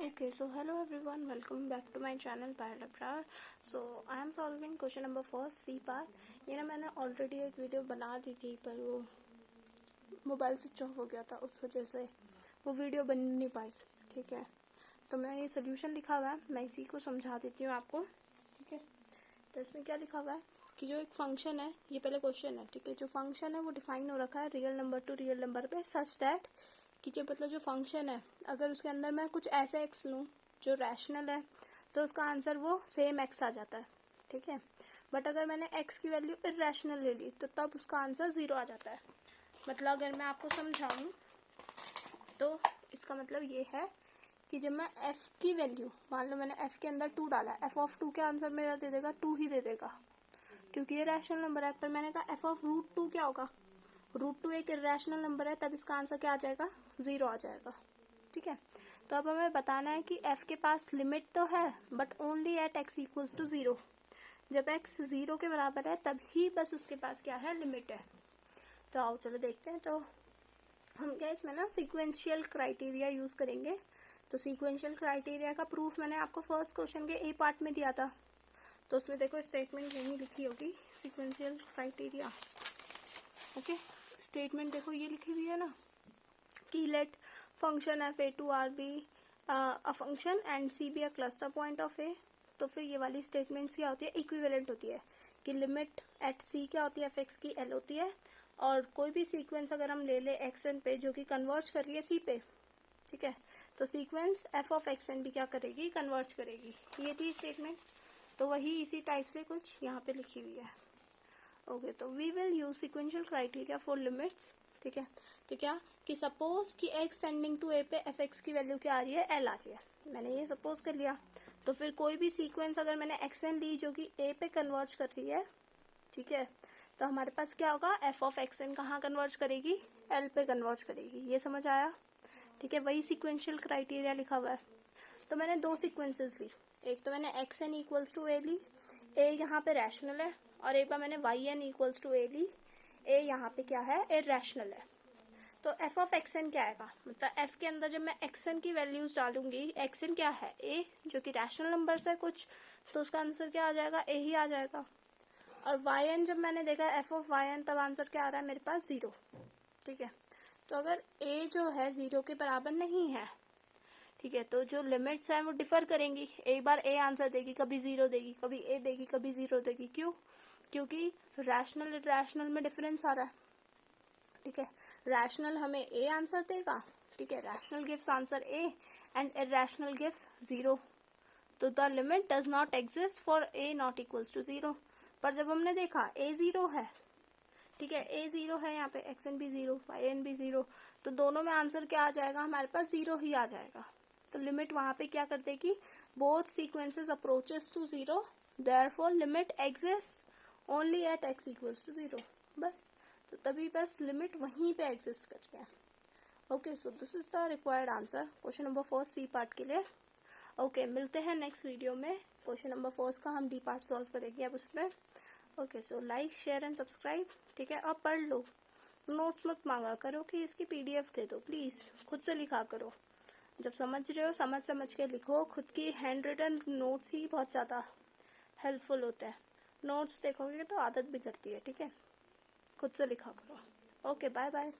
Okay, so hello everyone, welcome back to my channel Parallel. So I am solving question number 4 C part. ये ना मैंने already एक video बना दी थी पर वो मोबाइल स्विच ऑफ हो गया था, उस वजह से वो वीडियो बन नहीं पाई। ठीक है, तो मैं ये सोल्यूशन लिखा हुआ है, मैं इसी को समझा देती हूँ आपको। ठीक है, तो इसमें क्या लिखा हुआ है कि जो एक फंक्शन है, ये पहले क्वेश्चन है। ठीक है, जो फंक्शन है वो डिफाइन हो रखा है real number two real number पे सच दैट कि जो मतलब जो फंक्शन है, अगर उसके अंदर मैं कुछ ऐसे एक्स लूँ जो रैशनल है तो उसका आंसर वो सेम एक्स आ जाता है। ठीक है, बट अगर मैंने एक्स की वैल्यू इरेशनल ले ली तो तब उसका आंसर 0 आ जाता है। मतलब अगर मैं आपको समझाऊँ तो इसका मतलब ये है कि जब मैं f की वैल्यू, मान लो मैंने f के अंदर 2 डाला, f ऑफ 2 के आंसर मेरा दे देगा 2 ही दे देगा क्योंकि ये रैशनल नंबर है। पर मैंने कहा f ऑफ रूट 2 क्या होगा, रूट 2 एक इरेशनल नंबर है, तब इसका आंसर क्या आ जाएगा, 0 आ जाएगा। ठीक है, तो अब हमें बताना है कि f के पास लिमिट तो है but only at x equals to 0। जब x 0 के बराबर है तभी बस उसके पास क्या है, लिमिट है। तो आओ चलो देखते हैं। तो हम क्या इसमें ना सीक्वेंशियल क्राइटेरिया यूज करेंगे। तो सीक्वेंशियल क्राइटेरिया का प्रूफ मैंने आपको फर्स्ट क्वेश्चन के ए पार्ट में दिया था, तो उसमें देखो स्टेटमेंट यही लिखी होगी, सीक्वेंशियल क्राइटेरिया। ओके, स्टेटमेंट देखो ये लिखी हुई है ना कि let function f a to r be a function and c be a cluster point of a. तो फिर ये वाली स्टेटमेंट्स क्या होती है, इक्विवेलेंट होती है कि लिमिट एट सी क्या होती है, एफ एक्स की एल होती है, और कोई भी सीक्वेंस अगर हम ले ले एक्स एन पे जो कि कन्वर्ज कर रही है सी पे, ठीक है, तो sequence f of x n भी क्या करेगी, कन्वर्ज करेगी। ये थी स्टेटमेंट, तो वही इसी टाइप से कुछ यहाँ पे लिखी हुई है। ओके, तो we will use sequential criteria for limits. ठीक है, तो क्या कि सपोज कि एक्स टेंडिंग टू ए पे एफ एक्स की वैल्यू क्या आ रही है, एल आ रही है, मैंने ये सपोज कर लिया। तो फिर कोई भी सीक्वेंस अगर मैंने एक्स एन ली जो कि ए पे कन्वर्ज कर रही है, ठीक है, तो हमारे पास क्या होगा, एफ ऑफ एक्स एन कहाँ कन्वर्ज करेगी, एल पे कन्वर्ज करेगी। ये समझ आया? ठीक है, वही सिक्वेंशियल क्राइटेरिया लिखा हुआ है। तो मैंने दो सीक्वेंसेस ली, एक तो मैंने एक्स एन इक्वल्स टू ए ली, ए यहाँ पे रैशनल है, और एक बार मैंने वाई एन इक्वल्स टू ए ली, ए यहाँ पे क्या है, इरेशनल है। तो एफ ऑफ एक्स एन क्या आएगा, मतलब एफ के अंदर जब मैं एक्स एन की वैल्यूज डालूंगी, एक्स एन क्या है, ए जो कि रैशनल नंबर्स है कुछ, तो उसका आंसर क्या आ जाएगा, ए ही आ जाएगा। और वाई एन जब मैंने देखा एफ ऑफ वाई एन, तब आंसर क्या आ रहा है मेरे पास, 0। ठीक है, तो अगर ए जो है 0 के बराबर नहीं है, ठीक है, तो जो लिमिट्स हैं वो डिफर करेंगी। एक बार ए आंसर देगी, कभी 0 देगी, कभी ए देगी, कभी 0 देगी। क्यों? क्योंकि रैशनल इरेशनल में डिफरेंस आ रहा है। ठीक है, रैशनल हमें ए आंसर देगा, ठीक है, rational gives answer A and irrational gives 0। तो the limit does not exist for A not equals to 0। पर जब हमने देखा ए 0 है, ठीक है, ए 0 है, यहाँ पे एक्स एन भी 0, वाई एन भी 0, तो दोनों में आंसर क्या आ जाएगा, हमारे पास 0 ही आ जाएगा। तो लिमिट वहां पे क्या कर देगी, both sequences approaches to 0, therefore limit exist only at x equals to 0। बस, तो तभी बस लिमिट वहीं पे एग्जिस्ट कर गया। Okay, so this is the required answer question number 4 C part के लिए। ओके, मिलते हैं नेक्स्ट वीडियो में। क्वेश्चन नंबर 4 का हम डी पार्ट सॉल्व करेंगे अब उसमें। Okay, so like share and subscribe. ठीक है, अब पढ़ लो, नोट्स मत मांगा करो कि इसकी पीडीएफ दे दो, प्लीज खुद से लिखा करो। जब समझ रहे हो समझ के लिखो। खुद की हैंड रिटन नोट्स ही बहुत ज्यादा हेल्पफुल होते हैं। नोट्स देखोगे तो आदत बिगड़ती है। ठीक है, खुद से लिखा करो। Okay, bye bye.